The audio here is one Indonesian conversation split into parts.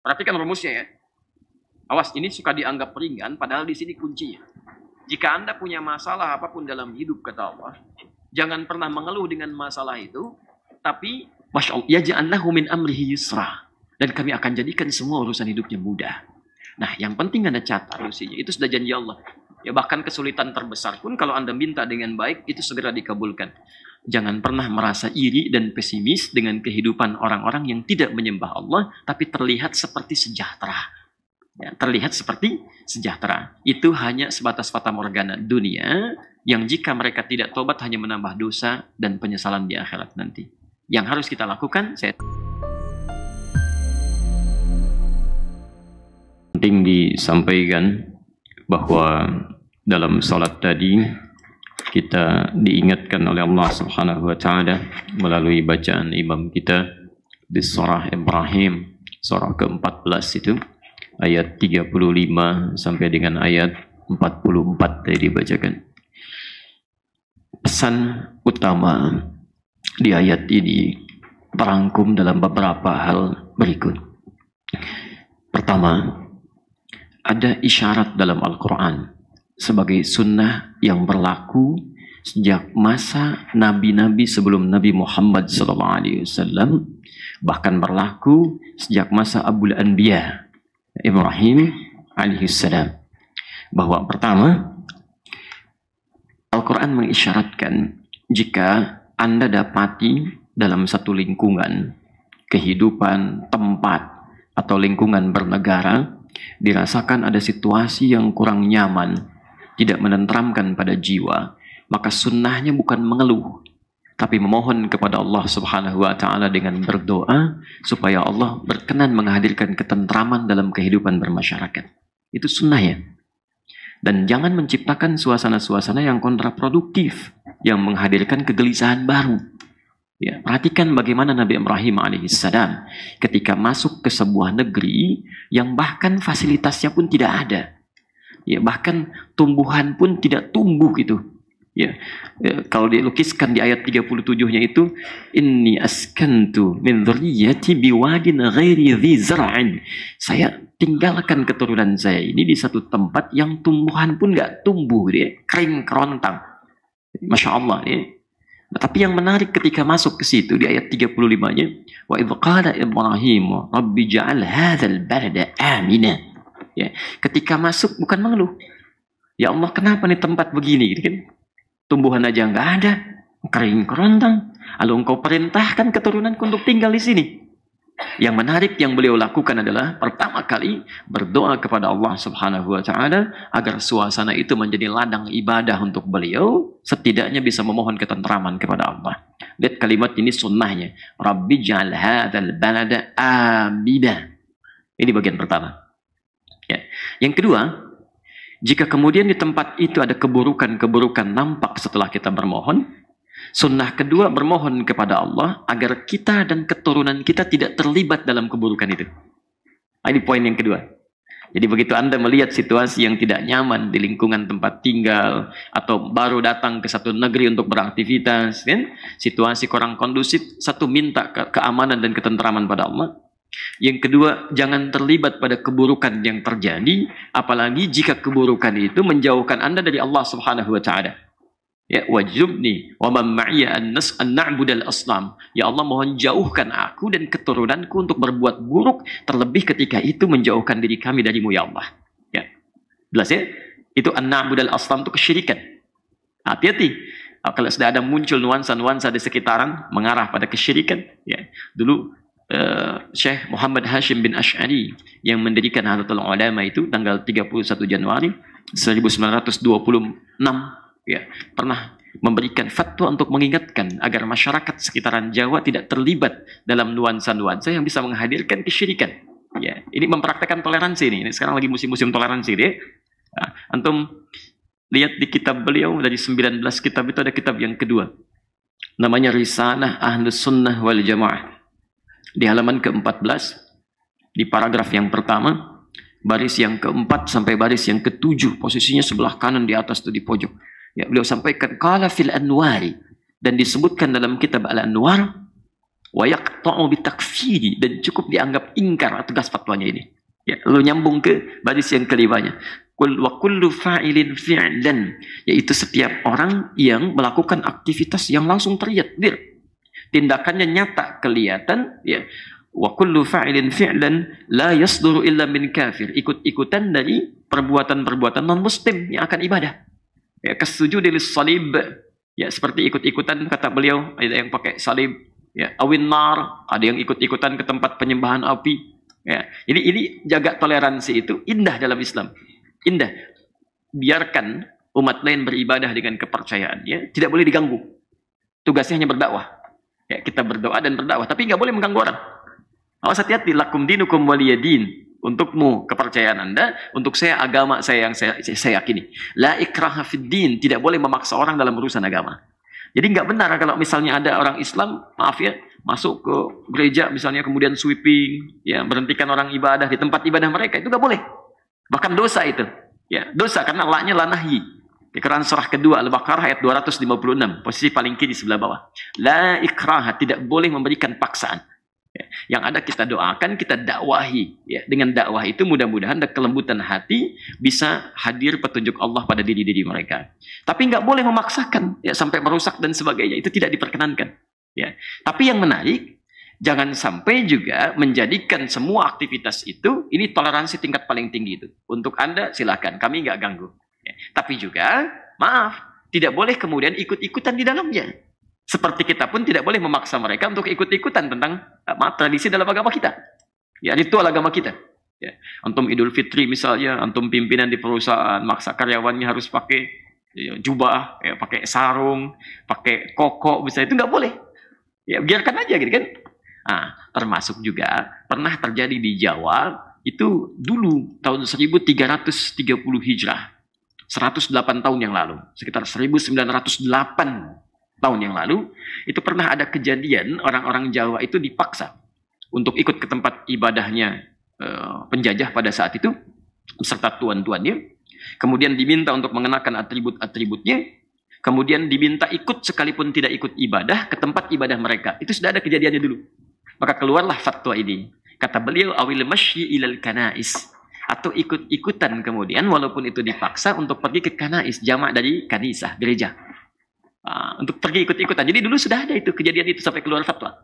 Perhatikan rumusnya ya. Awas, ini suka dianggap ringan, padahal di sini kuncinya. Jika Anda punya masalah apapun dalam hidup, kata Allah, jangan pernah mengeluh dengan masalah itu, tapi Masya Allah, yaj'allahu min amrihi yusra. Dan kami akan jadikan semua urusan hidupnya mudah. Nah, yang penting Anda catat solusinya. Itu sudah janji Allah. Ya, bahkan kesulitan terbesar pun kalau Anda minta dengan baik, itu segera dikabulkan. Jangan pernah merasa iri dan pesimis dengan kehidupan orang-orang yang tidak menyembah Allah, tapi terlihat seperti sejahtera. Ya, terlihat seperti sejahtera. Itu hanya sebatas fata morgana dunia, yang jika mereka tidak tobat hanya menambah dosa dan penyesalan di akhirat nanti. Yang harus kita lakukan, penting disampaikan bahwa dalam salat tadi kita diingatkan oleh Allah Subhanahu wa taala melalui bacaan imam kita di surah Ibrahim, surah ke-14 itu ayat 35 sampai dengan ayat 44 tadi dibacakan. Pesan utama di ayat ini terangkum dalam beberapa hal berikut. Pertama, ada isyarat dalam Al-Quran sebagai sunnah yang berlaku sejak masa nabi-nabi sebelum Nabi Muhammad SAW, bahkan berlaku sejak masa Abul Anbiya Ibrahim alaihissalam, bahwa pertama, Al-Quran mengisyaratkan jika Anda dapati dalam satu lingkungan kehidupan, tempat, atau lingkungan bernegara dirasakan ada situasi yang kurang nyaman, tidak menenteramkan pada jiwa, maka sunnahnya bukan mengeluh, tapi memohon kepada Allah Subhanahu wa taala dengan berdoa supaya Allah berkenan menghadirkan ketentraman dalam kehidupan bermasyarakat. Itu sunnahnya. Dan jangan menciptakan suasana-suasana yang kontraproduktif, yang menghadirkan kegelisahan baru. Ya, perhatikan bagaimana Nabi Ibrahim alaihissalam ketika masuk ke sebuah negeri yang bahkan fasilitasnya pun tidak ada. Ya, bahkan tumbuhan pun tidak tumbuh gitu. Ya, kalau dilukiskan di ayat 37-nya itu, inni askantu min dzurriyyati biwadin ghairi dzi zar'in. Saya tinggalkan keturunan saya ini di satu tempat yang tumbuhan pun nggak tumbuh, dia kering kerontang. Masya Allah ya. Nah, tapi yang menarik ketika masuk ke situ di ayat 35-nya, wa idz qala Ibrahim rabbi ja'al hadzal balada amina. Ya, ketika masuk bukan mengeluh. Ya Allah, kenapa nih tempat begini gitu kan? Tumbuhan aja nggak ada, kering kerontang. Lalu engkau perintahkan keturunanku untuk tinggal di sini. Yang menarik yang beliau lakukan adalah pertama kali berdoa kepada Allah Subhanahu wa taala agar suasana itu menjadi ladang ibadah untuk beliau, setidaknya bisa memohon ketentraman kepada Allah. Lihat kalimat ini sunnahnya, Rabbi ja'al hadzal balada amina. Ini bagian pertama. Ya. Yang kedua, jika kemudian di tempat itu ada keburukan-keburukan nampak setelah kita bermohon, sunnah kedua bermohon kepada Allah agar kita dan keturunan kita tidak terlibat dalam keburukan itu. Nah, ini poin yang kedua. Jadi begitu Anda melihat situasi yang tidak nyaman di lingkungan tempat tinggal, atau baru datang ke satu negeri untuk beraktivitas, kan? Situasi kurang kondusif, satu minta keamanan dan ketentraman pada Allah. Yang kedua, jangan terlibat pada keburukan yang terjadi, apalagi jika keburukan itu menjauhkan Anda dari Allah Subhanahu wa taala. Ya, wajibni wa man ma'iya an na'budal asnam. Ya Allah, mohon jauhkan aku dan keturunanku untuk berbuat buruk, terlebih ketika itu menjauhkan diri kami darimu ya Allah. Ya. Jelas ya? Itu an na'budal asnam itu kesyirikan. Hati-hati. Kalau sudah ada muncul nuansa-nuansa di sekitaran mengarah pada kesyirikan, ya. Dulu Syekh Muhammad Hashim bin Ash'ari yang mendirikan Nahdlatul Ulama itu tanggal 31 Januari 1926 ya, pernah memberikan fatwa untuk mengingatkan agar masyarakat sekitaran Jawa tidak terlibat dalam nuansa-nuansa yang bisa menghadirkan kesyirikan. Ya, ini mempraktekkan toleransi ini. Sekarang lagi musim-musim toleransi deh. Nah, antum lihat di kitab beliau dari 19 kitab itu ada kitab yang kedua. Namanya Risalah Ahlus Sunnah wal Jamaah. Di halaman ke-14, di paragraf yang pertama, baris yang ke-4 sampai baris yang ke-7, posisinya sebelah kanan di atas itu di pojok. Ya, beliau sampaikan qala fil anwari, dan disebutkan dalam kitab Al-Anwar wa yaqta'u bitakfiri, dan cukup dianggap ingkar atas fatwanya ini. Ya, lalu nyambung ke baris yang kelimanya. Wa kullu fa'ilin fi'lan, yaitu setiap orang yang melakukan aktivitas yang langsung terlihat, tindakannya nyata kelihatan, ya. Wa kullu fa'ilin fi'lan la yasduru illa min kafir, ikut-ikutan dari perbuatan-perbuatan non-muslim yang akan ibadah. Ya, kasujudi lis-salib, ya, seperti ikut-ikutan kata beliau, ada yang pakai salib, ya, awin nar, ada yang ikut-ikutan ke tempat penyembahan api. Ya, ini jaga toleransi itu indah dalam Islam. Indah. Biarkan umat lain beribadah dengan kepercayaannya, tidak boleh diganggu. Tugasnya hanya berdakwah. Ya, kita berdoa dan berdakwah, tapi nggak boleh mengganggu orang. Awas, hati-hati, lakum dinukum waliyadin. Untukmu kepercayaan Anda, untuk saya agama saya yang saya yakini. La ikraha fid din, tidak boleh memaksa orang dalam urusan agama. Jadi nggak benar kalau misalnya ada orang Islam, maaf ya, masuk ke gereja misalnya kemudian sweeping, ya, berhentikan orang ibadah di tempat ibadah mereka, itu nggak boleh. Bahkan dosa itu. Ya, dosa karena laknya lanahi. Di Quran surah kedua Al-Baqarah ayat 256, posisi paling kiri sebelah bawah. La ikraha, tidak boleh memberikan paksaan. Ya, yang ada kita doakan, kita dakwahi. Ya, dengan dakwah itu mudah-mudahan ada kelembutan hati, bisa hadir petunjuk Allah pada diri-diri mereka. Tapi nggak boleh memaksakan, ya, sampai merusak dan sebagainya. Itu tidak diperkenankan. Ya. Tapi yang menarik, jangan sampai juga menjadikan semua aktivitas itu, ini toleransi tingkat paling tinggi itu. Untuk Anda silakan, kami nggak ganggu. Ya. Tapi juga, maaf, tidak boleh kemudian ikut-ikutan di dalamnya. Seperti kita pun tidak boleh memaksa mereka untuk ikut-ikutan tentang tradisi dalam agama kita. Ya, ritual agama kita. Ya. Antum Idul Fitri misalnya, antum pimpinan di perusahaan, maksa karyawannya harus pakai, ya, jubah, ya, pakai sarung, pakai koko, misalnya, itu nggak boleh. Ya, biarkan aja gitu kan. Nah, termasuk juga pernah terjadi di Jawa, itu dulu tahun 1330 Hijrah. 108 tahun yang lalu. Sekitar 1908 tahun yang lalu, itu pernah ada kejadian orang-orang Jawa itu dipaksa untuk ikut ke tempat ibadahnya penjajah pada saat itu, beserta tuan-tuannya. Kemudian diminta untuk mengenakan atribut-atributnya. Kemudian diminta ikut sekalipun tidak ikut ibadah ke tempat ibadah mereka. Itu sudah ada kejadiannya dulu. Maka keluarlah fatwa ini. Kata beliau, awil masyi ilal kanais. Atau ikut-ikutan kemudian, walaupun itu dipaksa, untuk pergi ke kanais. Jamak dari kanisah, gereja. Untuk pergi ikut-ikutan. Jadi dulu sudah ada itu, kejadian itu sampai keluar fatwa.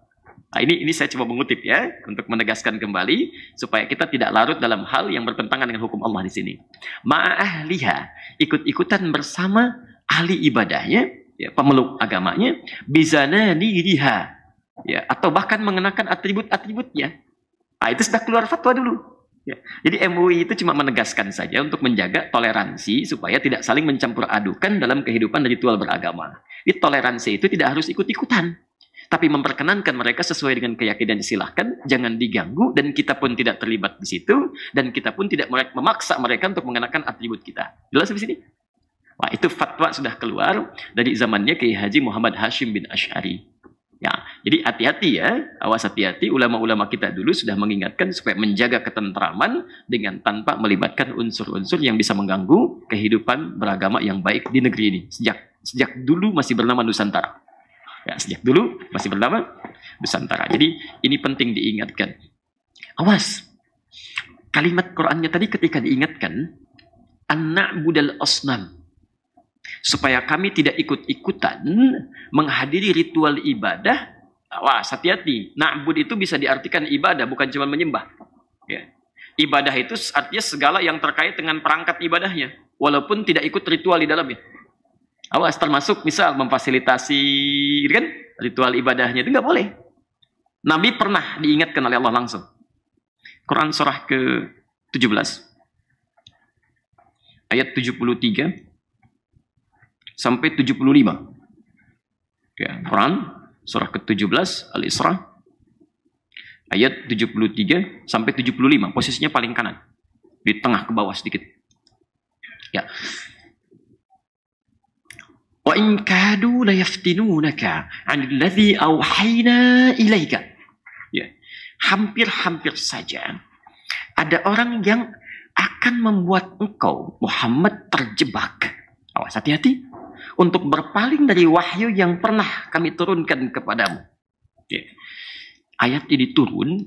Nah, ini saya coba mengutip ya, untuk menegaskan kembali, supaya kita tidak larut dalam hal yang bertentangan dengan hukum Allah di sini. Ma'ahliha, ikut-ikutan bersama ahli ibadahnya, ya, pemeluk agamanya, bizana diriha, ya, atau bahkan mengenakan atribut-atributnya. Nah, itu sudah keluar fatwa dulu. Ya. Jadi MUI itu cuma menegaskan saja untuk menjaga toleransi supaya tidak saling mencampur adukan dalam kehidupan ritual beragama. Jadi toleransi itu tidak harus ikut-ikutan, tapi memperkenankan mereka sesuai dengan keyakinan, silahkan, jangan diganggu, dan kita pun tidak terlibat di situ, dan kita pun tidak memaksa mereka untuk mengenakan atribut kita. Jelas di sini? Wah, itu fatwa sudah keluar dari zamannya Kiai Haji Muhammad Hashim bin Asy'ari. Ya, jadi hati-hati ya, awas hati-hati, ulama-ulama kita dulu sudah mengingatkan supaya menjaga ketentraman dengan tanpa melibatkan unsur-unsur yang bisa mengganggu kehidupan beragama yang baik di negeri ini. Sejak dulu masih bernama Nusantara. Ya, sejak dulu masih bernama Nusantara. Jadi ini penting diingatkan. Awas, kalimat Qur'annya tadi ketika diingatkan, an-na'budal asnam, supaya kami tidak ikut-ikutan menghadiri ritual ibadah. Wah, hati-hati. Na'bud itu bisa diartikan ibadah, bukan cuma menyembah. Ya. Ibadah itu artinya segala yang terkait dengan perangkat ibadahnya, walaupun tidak ikut ritual di dalamnya. Awas, termasuk misal memfasilitasi kan, ritual ibadahnya, itu nggak boleh. Nabi pernah diingatkan oleh Allah langsung. Quran surah ke-17 ayat 73 sampai 75. Ya, Quran surah ke-17 Al-Isra ayat 73 sampai 75, posisinya paling kanan, di tengah ke bawah sedikit. Ya. Wa in kadu la yaftinunaka 'anil ladzi auhayna ilaika. Ya. Hampir-hampir saja ada orang yang akan membuat engkau Muhammad terjebak. Awas, hati-hati untuk berpaling dari wahyu yang pernah kami turunkan kepadamu. Ya. Ayat ini turun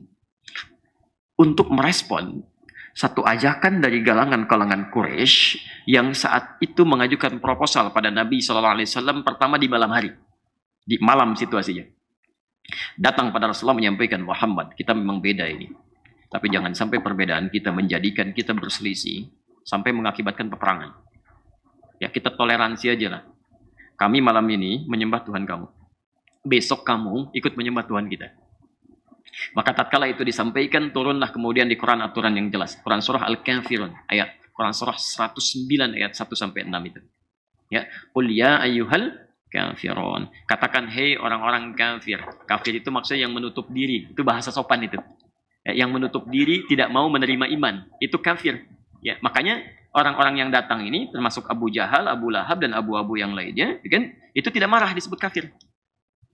untuk merespon satu ajakan dari kalangan Quraisy yang saat itu mengajukan proposal pada Nabi SAW pertama di malam hari. Di malam situasinya. Datang pada Rasulullah menyampaikan, Muhammad, kita memang beda ini. Tapi jangan sampai perbedaan kita menjadikan kita berselisih sampai mengakibatkan peperangan. Ya, kita toleransi aja lah. Kami malam ini menyembah Tuhan kamu. Besok kamu ikut menyembah Tuhan kita. Maka tatkala itu disampaikan, turunlah kemudian di Quran aturan yang jelas. Quran surah Al-Kafirun, Quran surah 109 ayat 1 sampai 6 itu. Ya, qul ya ayyuhal kafirun. Katakan, hei orang-orang kafir. Kafir itu maksudnya yang menutup diri. Itu bahasa sopan itu. Ya, yang menutup diri tidak mau menerima iman. Itu kafir. Ya, makanya orang-orang yang datang ini termasuk Abu Jahal, Abu Lahab dan Abu-Abu yang lainnya, kan? Itu tidak marah disebut kafir.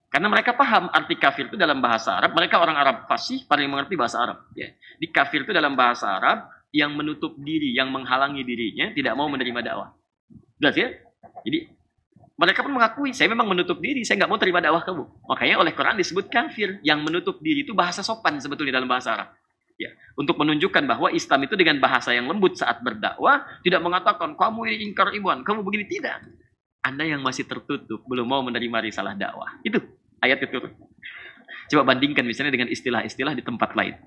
Karena mereka paham arti kafir itu dalam bahasa Arab. Mereka orang Arab fasih, paling mengerti bahasa Arab. Ya. Di kafir itu dalam bahasa Arab yang menutup diri, yang menghalangi dirinya, tidak mau menerima dakwah. Jelas ya? Jadi mereka pun mengakui, saya memang menutup diri, saya nggak mau terima dakwah kamu. Makanya oleh Quran disebut kafir. Yang menutup diri itu bahasa sopan sebetulnya dalam bahasa Arab. Ya. Untuk menunjukkan bahwa Islam itu dengan bahasa yang lembut saat berdakwah, tidak mengatakan, kamu ini ingkar iman, kamu begini, tidak. Anda yang masih tertutup, belum mau menerima risalah dakwah. Itu ayat itu. Coba bandingkan misalnya dengan istilah-istilah di tempat lain.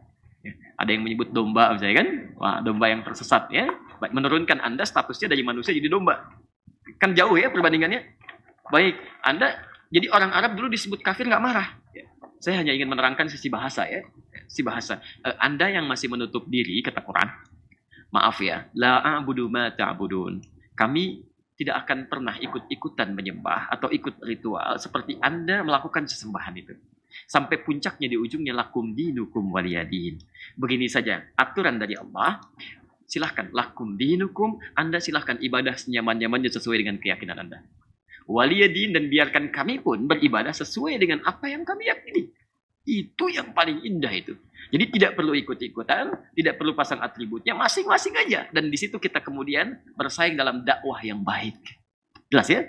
Ya. Ada yang menyebut domba misalnya kan. Wah, domba yang tersesat ya. Menurunkan Anda statusnya dari manusia jadi domba. Kan jauh ya perbandingannya. Baik, Anda jadi orang Arab dulu disebut kafir nggak marah. Ya. Saya hanya ingin menerangkan sisi bahasa ya. Sisi bahasa. Anda yang masih menutup diri kata Quran. Maaf ya, la a'budu ma ta'budun. Kami tidak akan pernah ikut-ikutan menyembah atau ikut ritual seperti Anda melakukan sesembahan itu. Sampai puncaknya di ujungnya lakum dinukum waliyadin. Begini saja, aturan dari Allah, silahkan lakum dinukum, Anda silahkan ibadah senyaman-nyamannya sesuai dengan keyakinan Anda. Waliyadin, dan biarkan kami pun beribadah sesuai dengan apa yang kami yakini. Itu yang paling indah itu. Jadi tidak perlu ikut-ikutan, tidak perlu pasang atributnya, masing-masing aja. Dan di situ kita kemudian bersaing dalam dakwah yang baik. Jelas ya?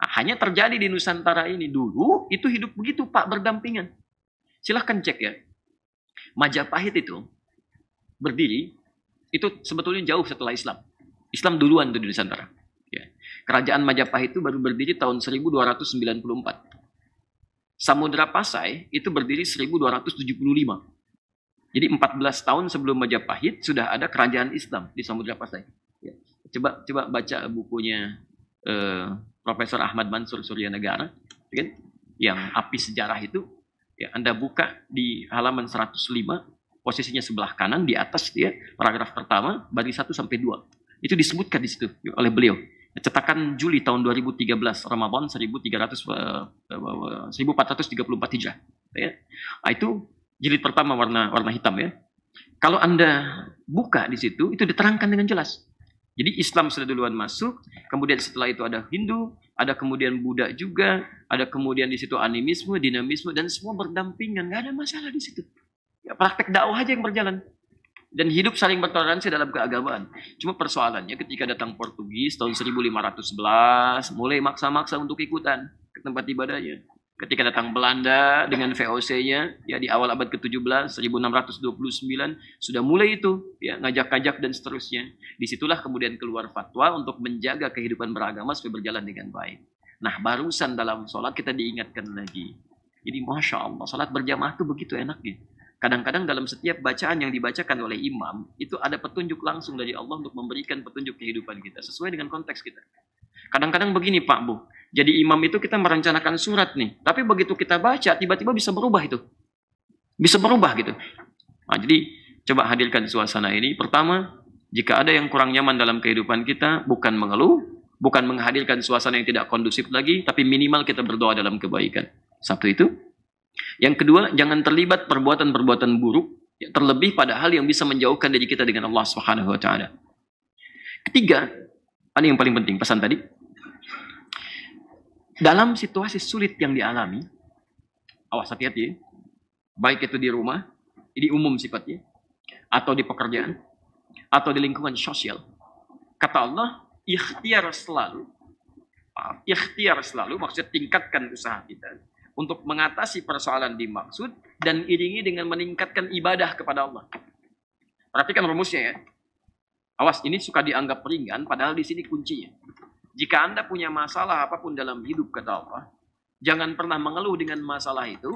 Nah, hanya terjadi di Nusantara ini dulu, itu hidup begitu Pak, berdampingan. Silahkan cek ya. Majapahit itu berdiri, itu sebetulnya jauh setelah Islam. Islam duluan tuh di Nusantara. Ya. Kerajaan Majapahit itu baru berdiri tahun 1294. Samudra Pasai itu berdiri 1275. Jadi 14 tahun sebelum Majapahit sudah ada kerajaan Islam di Samudra Pasai. Ya. Coba baca bukunya Profesor Ahmad Mansur Suryanegara, kan? Yang api sejarah itu. Ya, Anda buka di halaman 105, posisinya sebelah kanan di atas dia, paragraf pertama, baris 1 sampai 2. Itu disebutkan di situ oleh beliau. Cetakan Juli tahun 2013, Ramadan 1434 Hijrah. Ya. Nah, itu jilid pertama warna hitam ya. Kalau Anda buka di situ, itu diterangkan dengan jelas. Jadi Islam sudah duluan masuk, kemudian setelah itu ada Hindu, ada kemudian Buddha juga, ada kemudian di situ animisme, dinamisme, dan semua berdampingan. Nggak ada masalah di situ. Ya, praktek dakwah aja yang berjalan. Dan hidup saling bertoleransi dalam keagamaan. Cuma persoalannya ketika datang Portugis tahun 1511, mulai maksa-maksa untuk ikutan ke tempat ibadahnya. Ketika datang Belanda dengan VOC-nya, ya di awal abad ke-17, 1629, sudah mulai itu, ya ngajak-ngajak dan seterusnya. Disitulah kemudian keluar fatwa untuk menjaga kehidupan beragama supaya berjalan dengan baik. Nah, barusan dalam sholat kita diingatkan lagi. Jadi Masya Allah, sholat berjamaah itu begitu enaknya. Kadang-kadang dalam setiap bacaan yang dibacakan oleh imam, itu ada petunjuk langsung dari Allah untuk memberikan petunjuk kehidupan kita, sesuai dengan konteks kita. Kadang-kadang begini Pak Bu, jadi imam itu kita merencanakan surat nih, tapi begitu kita baca, tiba-tiba bisa berubah itu. Bisa berubah gitu. Nah, jadi coba hadirkan suasana ini. Pertama, jika ada yang kurang nyaman dalam kehidupan kita, bukan mengeluh, bukan menghadirkan suasana yang tidak kondusif lagi, tapi minimal kita berdoa dalam kebaikan. Satu itu. Yang kedua, jangan terlibat perbuatan-perbuatan buruk, ya, terlebih pada hal yang bisa menjauhkan diri kita dengan Allah Subhanahu wa taala. Ketiga, ini yang paling penting pesan tadi. Dalam situasi sulit yang dialami, awas hati-hati, baik itu di rumah, ini umum sifatnya, atau di pekerjaan, atau di lingkungan sosial. Kata Allah, ikhtiar selalu, maksudnya tingkatkan usaha kita untuk mengatasi persoalan dimaksud dan iringi dengan meningkatkan ibadah kepada Allah. Perhatikan rumusnya ya. Awas, ini suka dianggap ringan, padahal di sini kuncinya. Jika Anda punya masalah apapun dalam hidup, kata Allah, jangan pernah mengeluh dengan masalah itu,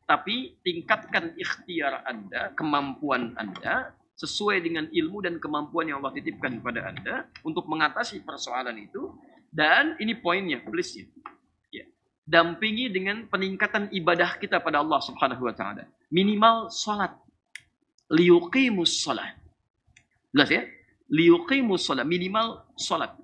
tapi tingkatkan ikhtiar Anda, kemampuan Anda, sesuai dengan ilmu dan kemampuan yang Allah titipkan kepada Anda untuk mengatasi persoalan itu. Dan ini poinnya, please ya. Dampingi dengan peningkatan ibadah kita pada Allah Subhanahu wa taala. Minimal salat. Liyuqimus salat. Jelas ya? Liyuqimus salat, minimal salat.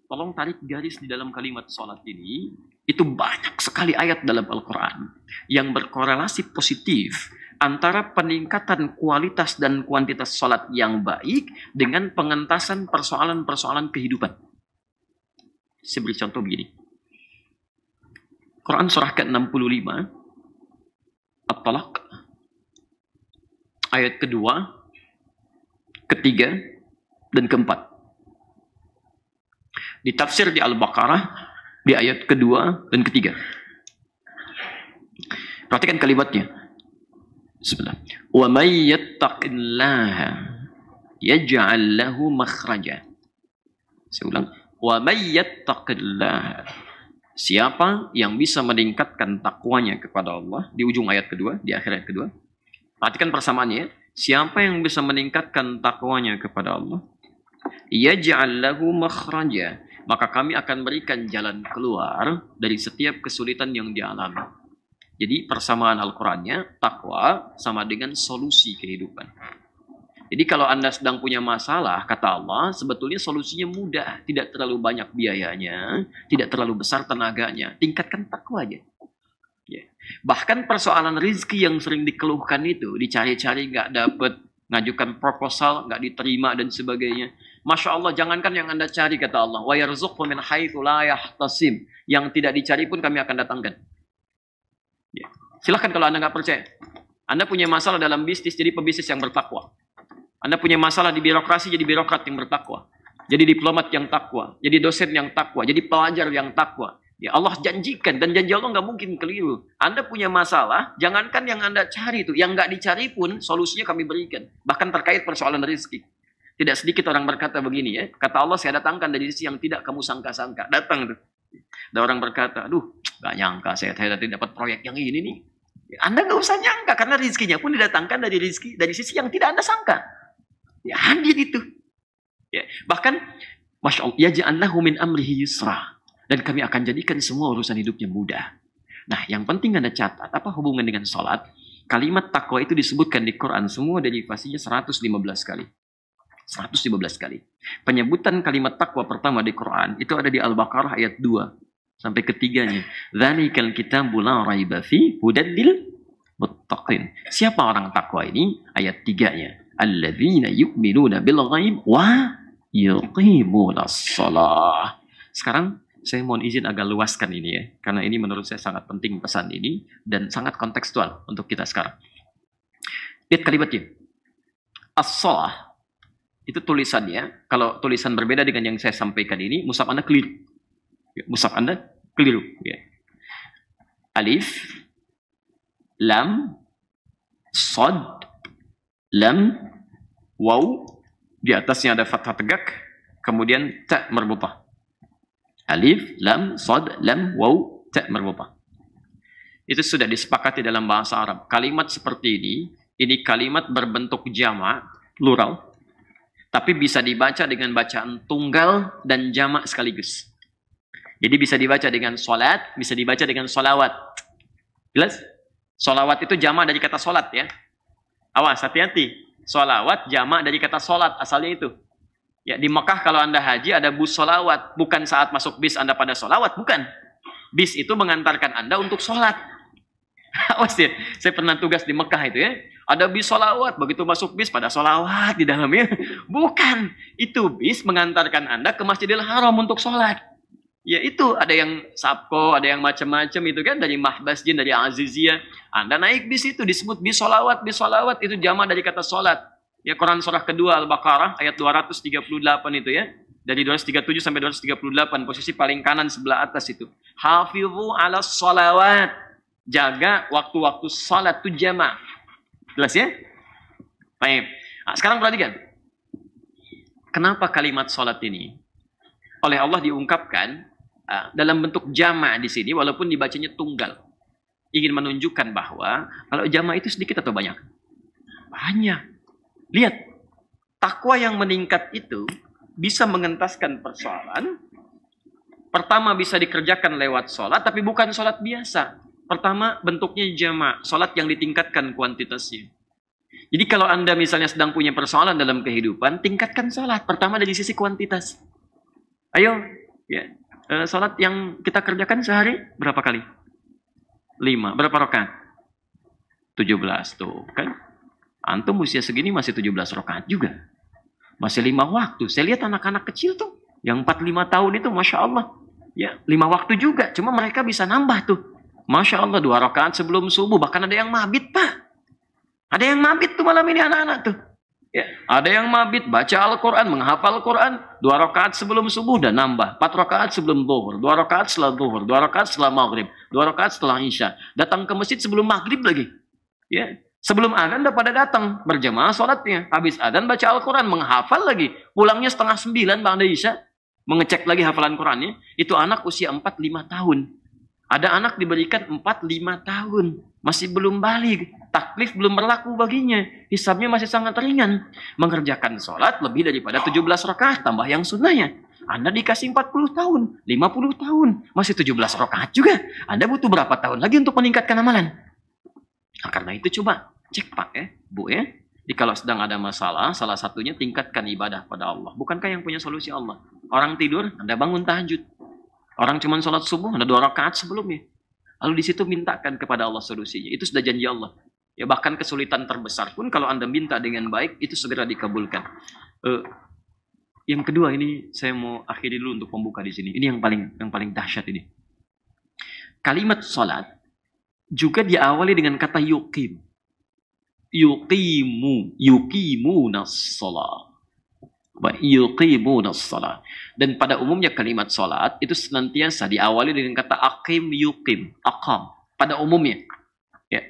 Tolong tarik garis di dalam kalimat salat ini. Itu banyak sekali ayat dalam Al-Qur'an yang berkorelasi positif antara peningkatan kualitas dan kuantitas salat yang baik dengan pengentasan persoalan-persoalan kehidupan. Saya beri contoh begini. Quran surah ke-65, At-Talaq, ayat kedua, ketiga, dan keempat. Ditafsir di Al-Baqarah, di ayat kedua dan ketiga. Perhatikan kalimatnya. Bismillah. Wa may yattaqillaha yaj'al lahu makhraja. Saya ulang. Wa may yattaqillaha. Siapa yang bisa meningkatkan takwanya kepada Allah di ujung ayat kedua, di akhir ayat kedua. Perhatikan persamaannya. Siapa yang bisa meningkatkan takwanya kepada Allah, yaj'al lahu makhraja, maka kami akan berikan jalan keluar dari setiap kesulitan yang dialami. Jadi persamaan Al-Qur'annya, takwa sama dengan solusi kehidupan. Jadi kalau Anda sedang punya masalah, kata Allah, sebetulnya solusinya mudah. Tidak terlalu banyak biayanya, tidak terlalu besar tenaganya. Tingkatkan takwa aja. Ya. Bahkan persoalan rizki yang sering dikeluhkan itu, dicari-cari nggak dapat, ngajukan proposal nggak diterima dan sebagainya. Masya Allah, jangankan yang Anda cari, kata Allah, wa yarzuqhu min haitsu la yahtasib. Yang tidak dicari pun kami akan datangkan. Ya. Silahkan kalau Anda nggak percaya. Anda punya masalah dalam bisnis, jadi pebisnis yang bertakwa. Anda punya masalah di birokrasi, jadi birokrat yang bertakwa. Jadi diplomat yang takwa. Jadi dosen yang takwa. Jadi pelajar yang takwa. Ya Allah janjikan, dan janji Allah nggak mungkin keliru. Anda punya masalah, jangankan yang Anda cari itu, yang nggak dicari pun solusinya kami berikan. Bahkan terkait persoalan rezeki. Tidak sedikit orang berkata begini ya, kata Allah, saya datangkan dari sisi yang tidak kamu sangka-sangka. Datang tuh. Ada orang berkata, aduh, nggak nyangka saya tadi dapat proyek yang ini nih. Ya, Anda nggak usah nyangka, karena rezekinya pun didatangkan dari rezeki dari sisi yang tidak Anda sangka. Ya hadir itu. Ya, bahkan, Masya Allah, yaj'allahu min amrihi yusra. Dan kami akan jadikan semua urusan hidupnya mudah. Nah, yang penting Anda catat, apa hubungan dengan sholat? Kalimat takwa itu disebutkan di Quran, semua derivasinya 115 kali. 115 kali. Penyebutan kalimat takwa pertama di Quran, itu ada di Al-Baqarah ayat 2 sampai ketiganya. Dzalikal kitabu la raiba fi hudan lil muttaqin. Siapa orang takwa ini? Ayat 3-nya. Alladzina yu'minuna bil ghaib wa yuqimunas shalah. Sekarang saya mohon izin agak luaskan ini ya, karena ini menurut saya sangat penting pesan ini dan sangat kontekstual untuk kita sekarang. Lihat kalimatnya. As-shalah itu tulisannya, kalau tulisan berbeda dengan yang saya sampaikan ini, mushaf Anda keliru. Mushaf Anda keliru. Ya. Alif, lam, shad, lam, waw, di atasnya ada fathah tegak, kemudian ta marbutah. Alif, lam, shad, lam, waw, ta marbutah. Itu sudah disepakati dalam bahasa Arab. Kalimat seperti ini kalimat berbentuk jamak, plural, tapi bisa dibaca dengan bacaan tunggal dan jamak sekaligus. Jadi bisa dibaca dengan solat, bisa dibaca dengan solawat. Jelas? Solawat itu jamak dari kata solat ya. Awas, hati-hati. Solawat jamak dari kata solat, asalnya itu. Ya, di Mekah kalau Anda haji ada bus solawat. Bukan saat masuk bis Anda pada solawat, bukan. Bis itu mengantarkan Anda untuk sholat. Awas ya, saya pernah tugas di Mekah itu ya. Ada bis solawat, begitu masuk bis pada solawat di dalamnya. Bukan, itu bis mengantarkan Anda ke Masjidil Haram untuk sholat. Ya itu, ada yang sabko, ada yang macam-macam itu kan. Dari Mahbasjin, dari Aziziyah. Anda naik bis itu, disebut bis solawat itu jamak dari kata sholat. Ya Quran surah kedua Al-Baqarah ayat 238 itu ya. Dari 237 sampai 238, posisi paling kanan sebelah atas itu. Hafidhu ala sholawat. Jaga waktu-waktu salat itu jamaah. Jelas ya? Baik. Nah, sekarang perhatikan. Kenapa kalimat salat ini oleh Allah diungkapkan dalam bentuk jamaah di sini walaupun dibacanya tunggal. Ingin menunjukkan bahwa kalau jamaah itu sedikit atau banyak? Banyak. Lihat, takwa yang meningkat itu bisa mengentaskan persoalan. Pertama bisa dikerjakan lewat sholat, tapi bukan sholat biasa. Pertama bentuknya jamaah, sholat yang ditingkatkan kuantitasnya. Jadi kalau Anda misalnya sedang punya persoalan dalam kehidupan, tingkatkan sholat. Pertama dari sisi kuantitas. Ayo, ya, sholat yang kita kerjakan sehari berapa kali? 5. Berapa rakaat? 17 tuh kan. Antum usia segini masih 17 rakaat juga. Masih 5 waktu. Saya lihat anak-anak kecil tuh. Yang 4-5 tahun itu Masya Allah. Ya, 5 waktu juga. Cuma mereka bisa nambah tuh. Masya Allah 2 rakaat sebelum subuh. Bahkan ada yang mabit Pak. Ada yang mabit tuh malam ini anak-anak tuh. Ya, ada yang mabit baca Al-Quran, menghafal Al-Quran. 2 rakaat sebelum subuh dan nambah. 4 rakaat sebelum zuhur. 2 rakaat setelah zuhur. 2 rakaat setelah maghrib. 2 rakaat setelah isya. Datang ke masjid sebelum maghrib lagi. Ya. Sebelum adzan udah pada datang, berjamaah sholatnya. Habis adzan baca Al-Quran, menghafal lagi. Pulangnya 8:30 ba'da isya, mengecek lagi hafalan Qurannya. Itu anak usia 4-5 tahun. Ada anak diberikan 4-5 tahun. Masih belum balik. Taklif belum berlaku baginya. Hisabnya masih sangat ringan. Mengerjakan sholat lebih daripada 17 rakaat, tambah yang sunnahnya. Anda dikasih 40 tahun, 50 tahun, masih 17 rakaat juga. Anda butuh berapa tahun lagi untuk meningkatkan amalan? Nah, karena itu coba cek Pak ya, Bu ya. Jadi kalau sedang ada masalah, salah satunya tingkatkan ibadah pada Allah. Bukankah yang punya solusi Allah? Orang tidur, Anda bangun tahajud. Orang cuma sholat subuh, Anda 2 rakaat sebelumnya. Lalu di situ mintakan kepada Allah solusinya. Itu sudah janji Allah. Ya bahkan kesulitan terbesar pun kalau Anda minta dengan baik, itu segera dikabulkan. Yang kedua ini saya mau akhiri dulu untuk pembuka di sini. Ini yang paling dahsyat ini. Kalimat salat juga diawali dengan kata yuqim. Yuqimunas salat. Yuqimunas salat. Dan pada umumnya kalimat salat itu senantiasa diawali dengan kata aqim yuqim, aqam. Pada umumnya. Ya.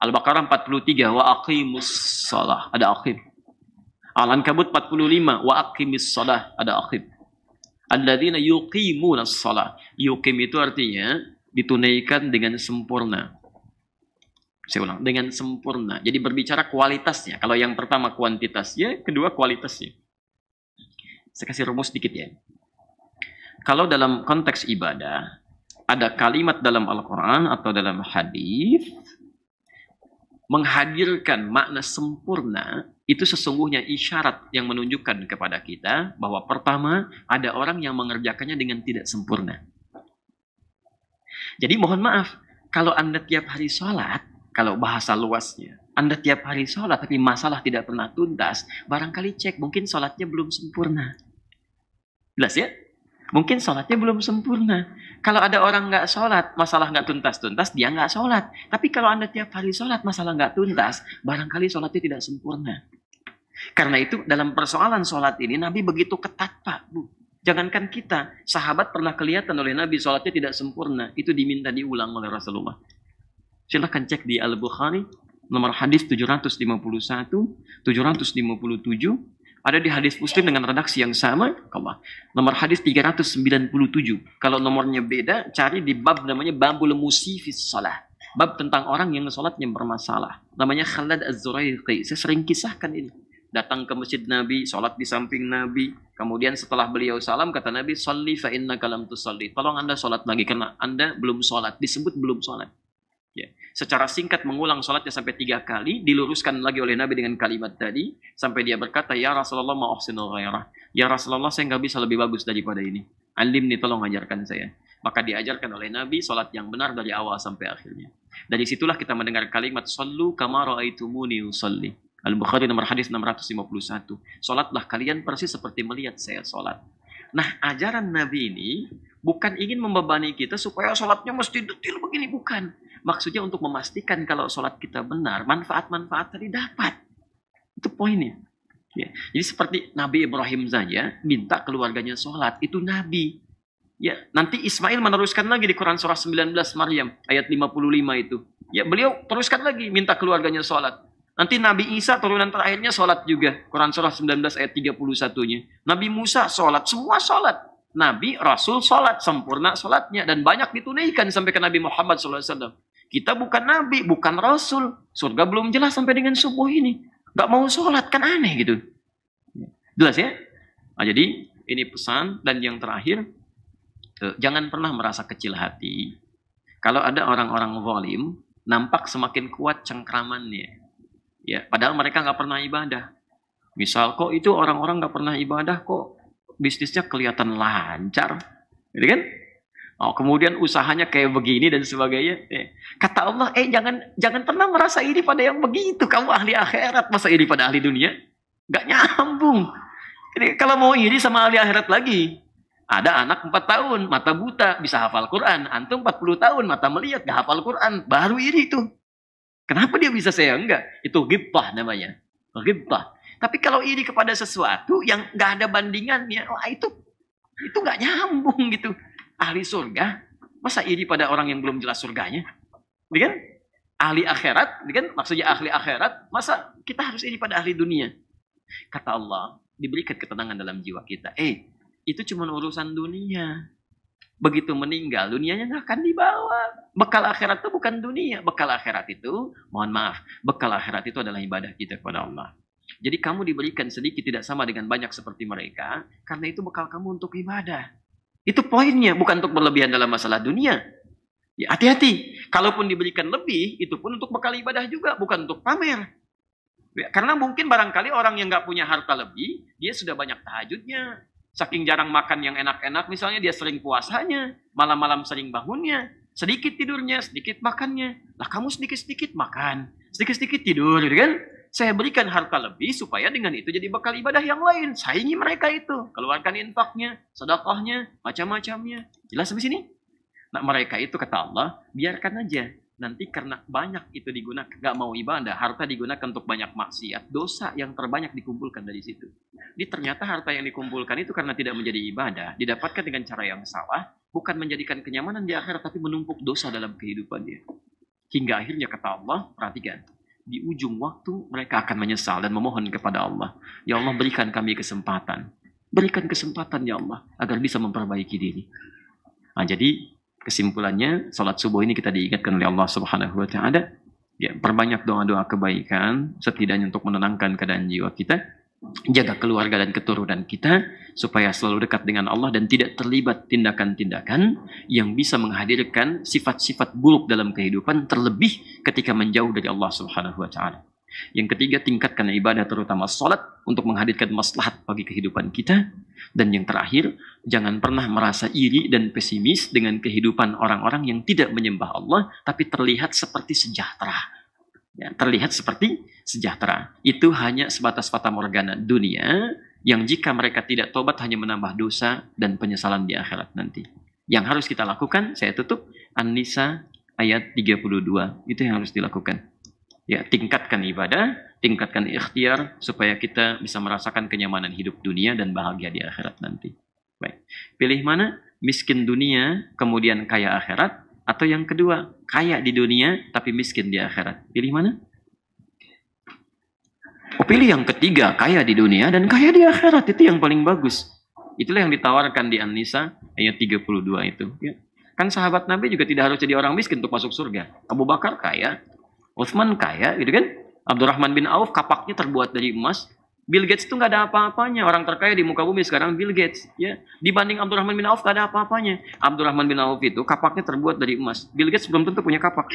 Al-Baqarah 43 wa aqimus salah, ada aqim. Al-Ankabut 45 wa aqimis salah, ada aqim. Alladzina yuqimunas salah. Yuqim itu artinya ditunaikan dengan sempurna. Saya ulang, dengan sempurna. Jadi berbicara kualitasnya. Kalau yang pertama kuantitasnya, kedua kualitasnya. Saya kasih rumus sedikit ya. Kalau dalam konteks ibadah, ada kalimat dalam Al-Quran atau dalam hadis menghadirkan makna sempurna, itu sesungguhnya isyarat yang menunjukkan kepada kita bahwa pertama, ada orang yang mengerjakannya dengan tidak sempurna. Jadi mohon maaf, kalau Anda tiap hari sholat, kalau bahasa luasnya, Anda tiap hari sholat tapi masalah tidak pernah tuntas, barangkali cek, mungkin sholatnya belum sempurna. Jelas ya? Mungkin sholatnya belum sempurna. Kalau ada orang nggak sholat, masalah nggak tuntas-tuntas, dia nggak sholat. Tapi kalau Anda tiap hari sholat, masalah nggak tuntas, barangkali sholatnya tidak sempurna. Karena itu dalam persoalan sholat ini, Nabi begitu ketat Pak, Bu. Jangankan kita, sahabat pernah kelihatan oleh Nabi sholatnya tidak sempurna. Itu diminta diulang oleh Rasulullah. Silahkan cek di Al-Bukhari, nomor hadis 751, 757, ada di hadis Muslim dengan redaksi yang sama, nomor hadis 397. Kalau nomornya beda, cari di bab namanya Babul Musifis Salah. Bab tentang orang yang sholatnya bermasalah. Namanya Khalad Az-Zuraiqi. Saya sering kisahkan ini. Datang ke masjid Nabi, sholat di samping Nabi. Kemudian setelah beliau salam, kata Nabi, "Shalli fa innaka lam tusalli." Tolong Anda sholat lagi, karena Anda belum sholat. Disebut belum sholat. Ya. Secara singkat mengulang sholatnya sampai 3 kali, diluruskan lagi oleh Nabi dengan kalimat tadi, sampai dia berkata, "Ya Rasulullah ma'uhsinu ghairah." Ya Rasulullah, saya nggak bisa lebih bagus daripada ini. Alimni, tolong ajarkan saya. Maka diajarkan oleh Nabi sholat yang benar dari awal sampai akhirnya. Dari situlah kita mendengar kalimat, "Sallu kama ra'aitumuni usalli." Al-Bukhari nomor hadis 651. Sholatlah kalian persis seperti melihat saya sholat. Nah, ajaran Nabi ini bukan ingin membebani kita supaya sholatnya mesti detail begini, bukan. Maksudnya untuk memastikan kalau sholat kita benar, manfaat-manfaat tadi dapat. Itu poinnya. Ya. Jadi seperti Nabi Ibrahim saja minta keluarganya sholat, itu Nabi. Ya, nanti Ismail meneruskan lagi di Quran surah 19 Maryam ayat 55 itu. Ya, beliau teruskan lagi minta keluarganya sholat. Nanti Nabi Isa turunan terakhirnya sholat juga. Quran surah 19 ayat 31-nya. Nabi Musa sholat, semua sholat. Nabi, Rasul sholat, sempurna sholatnya. Dan banyak ditunaikan sampai ke Nabi Muhammad SAW. Kita bukan Nabi, bukan Rasul. Surga belum jelas sampai dengan subuh ini. Gak mau sholat, kan aneh gitu. Jelas ya? Nah, jadi ini pesan. Dan yang terakhir, jangan pernah merasa kecil hati. Kalau ada orang-orang zalim, nampak semakin kuat cengkramannya. Ya, padahal mereka nggak pernah ibadah. Misal kok itu orang-orang nggak pernah ibadah kok bisnisnya kelihatan lancar, gitu kan? Oh, kemudian usahanya kayak begini dan sebagainya. Kata Allah, jangan pernah merasa iri pada yang begitu. Kamu ahli akhirat, masa iri pada ahli dunia? Nggak nyambung. Jadi, kalau mau iri sama ahli akhirat lagi, ada anak 4 tahun, mata buta, bisa hafal Quran. Antum 40 tahun, mata melihat, gak hafal Quran. Baru iri itu. Kenapa dia bisa, saya enggak? Itu ghibtah namanya. Ghibtah. Tapi kalau iri kepada sesuatu yang gak ada bandingannya, wah itu gak nyambung gitu. Ahli surga, masa iri pada orang yang belum jelas surganya? Kan? Ahli akhirat, kan? Maksudnya ahli akhirat, masa kita harus iri pada ahli dunia? Kata Allah, diberikan ketenangan dalam jiwa kita. Itu cuma urusan dunia. Begitu meninggal, dunianya nggak akan dibawa. Bekal akhirat itu bukan dunia. Bekal akhirat itu, mohon maaf, bekal akhirat itu adalah ibadah kita kepada Allah. Jadi kamu diberikan sedikit tidak sama dengan banyak seperti mereka, karena itu bekal kamu untuk ibadah. Itu poinnya, bukan untuk berlebihan dalam masalah dunia. Ya, hati-hati. Kalaupun diberikan lebih, itu pun untuk bekal ibadah juga, bukan untuk pamer. Ya, karena mungkin barangkali orang yang nggak punya harta lebih, dia sudah banyak tahajudnya. Saking jarang makan yang enak-enak, misalnya dia sering puasanya, malam-malam sering bangunnya, sedikit tidurnya, sedikit makannya. Lah kamu sedikit-sedikit makan, sedikit-sedikit tidur, gitu kan? Saya berikan harta lebih supaya dengan itu jadi bekal ibadah yang lain. Saingi mereka itu, keluarkan infaknya, sedekahnya, macam-macamnya. Jelas sampai sini? Nah mereka itu kata Allah, biarkan aja. Nanti karena banyak itu digunakan, gak mau ibadah, harta digunakan untuk banyak maksiat, dosa yang terbanyak dikumpulkan dari situ. Jadi ternyata harta yang dikumpulkan itu karena tidak menjadi ibadah, didapatkan dengan cara yang salah, bukan menjadikan kenyamanan di akhirat, tapi menumpuk dosa dalam kehidupannya. Hingga akhirnya kata Allah, perhatikan, di ujung waktu mereka akan menyesal dan memohon kepada Allah. Ya Allah berikan kami kesempatan. Berikan kesempatan ya Allah, agar bisa memperbaiki diri. Nah jadi, kesimpulannya, salat subuh ini kita diingatkan oleh Allah Subhanahu wa Ta'ala. Ya, perbanyak doa-doa kebaikan, setidaknya untuk menenangkan keadaan jiwa kita, jaga keluarga dan keturunan kita, supaya selalu dekat dengan Allah dan tidak terlibat tindakan-tindakan yang bisa menghadirkan sifat-sifat buruk dalam kehidupan, terlebih ketika menjauh dari Allah Subhanahu wa Ta'ala. Yang ketiga, tingkatkan ibadah terutama salat untuk menghadirkan maslahat bagi kehidupan kita. Dan yang terakhir, jangan pernah merasa iri dan pesimis dengan kehidupan orang-orang yang tidak menyembah Allah tapi terlihat seperti sejahtera. Ya, terlihat seperti sejahtera. Itu hanya sebatas fata morgana dunia yang jika mereka tidak tobat hanya menambah dosa dan penyesalan di akhirat nanti. Yang harus kita lakukan, saya tutup, An-Nisa ayat 32. Itu yang harus dilakukan. Ya, tingkatkan ibadah, tingkatkan ikhtiar supaya kita bisa merasakan kenyamanan hidup dunia dan bahagia di akhirat nanti. Baik. Pilih mana? Miskin dunia, kemudian kaya akhirat, atau yang kedua, kaya di dunia tapi miskin di akhirat. Pilih mana? Pilih yang ketiga, kaya di dunia dan kaya di akhirat. Itu yang paling bagus. Itulah yang ditawarkan di An-Nisa ayat 32 itu. Ya. Kan sahabat Nabi juga tidak harus jadi orang miskin untuk masuk surga. Abu Bakar kaya, Utsman kaya, gitu kan? Abdurrahman bin Auf kapaknya terbuat dari emas. Bill Gates itu nggak ada apa-apanya. Orang terkaya di muka bumi sekarang Bill Gates. Ya, dibanding Abdurrahman bin Auf nggak ada apa-apanya. Abdurrahman bin Auf itu kapaknya terbuat dari emas. Bill Gates belum tentu punya kapak.